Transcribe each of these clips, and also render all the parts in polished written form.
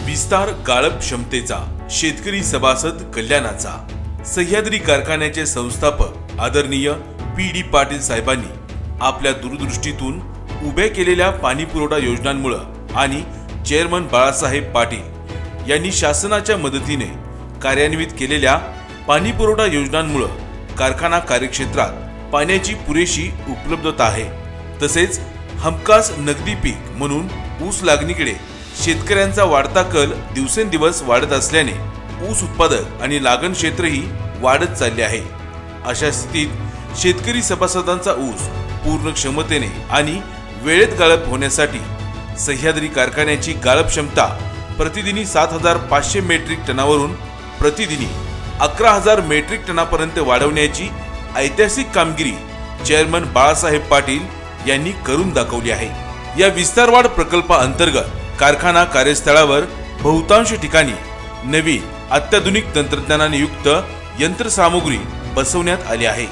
विस्तार गाळप क्षमतेचा, शेतकरी सभासद कल्याणाचा। सह्याद्री कारखान्याचे संस्थापक आदरणीय पी.डी. पाटील साहेबांनी आपल्या दूरदृष्टीतून उभ्या केलेल्या पाणीपुरवठा योजनांमुळे आणि चेअरमन बाळासाहेब पाटील यांनी शासनाच्या मदतीने कार्यान्वित केलेल्या पाणीपुरवठा योजनांमुळे कारखाना कार्यक्षेत्रात पाण्याची पुरेशी उपलब्धता आहे। तसेच हमखास नगदी पीक म्हणून ऊस लागणीकडे शेतकऱ्यांचा वाढता कल दिवसेंदिवस वाढत असल्याने ऊस उत्पादक आणि लागण क्षेत्रही वाढत चालले आहे। अशा स्थितीत शेतकरी सभासदांचा ऊस पूर्ण क्षमतेने आणि वेळेत गाळप होण्यासाठी सह्याद्री कारखान्याची गाळप क्षमता प्रतिदिनी 7500 मेट्रिक टनावरून प्रतिदिनी 11000 मेट्रिक टनापर्यंत वाढवण्याची ऐतिहासिक कामगिरी चेअरमन बाळासाहेब पाटील यांनी करून दाखवली आहे। या विस्तारवाढ प्रकल्पाअंतर्गत कारखाना कार्यस्थळावर बहुतांश ठिकाणी नवीन अत्याधुनिक तंत्रज्ञानाने युक्त यंत्रसामुग्री बसवण्यात आली आहे।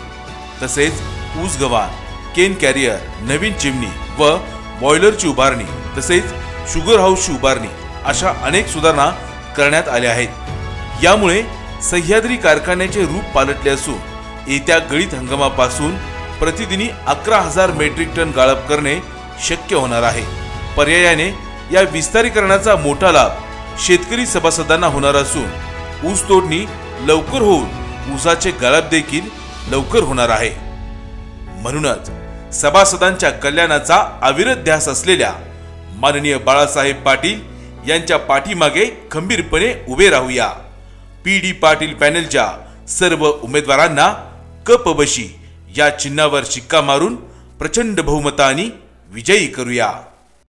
तसेच ऊस गव्हाण, केन कॅरियर, नवीन चिमणी व बॉयलरची उभारणी तसेच शुगर हाऊसची उभारणी अशा अनेक सुधारणा करण्यात आल्या आहेत। यामुळे सह्याद्री कारखान्याचे रूप पालटले असून येत्या गळीत हंगामापासून प्रतिदिनी 11000 मेट्रिक टन गाळप करणे शक्य होणार आहे। पर्यायाने या विस्तारीकरणाचा मोठा लाभ शेतकरी सभासदांना होणार असून ऊस तोडणी लवकर होऊन ऊसाचे गाळप देखील लवकर होणार आहे। म्हणूनच सभासदांच्या कल्याणाचा अविरत ध्यास असलेल्या माननीय बाळासाहेब पाटील यांच्या पाठीमागे खंबीरपणे उभे राहूया। पी.डी. पाटील पॅनलच्या सर्व उमेदवारांना कपबशी या चिन्हावर शिक्का मारून प्रचंड बहुमताने विजयी करूया।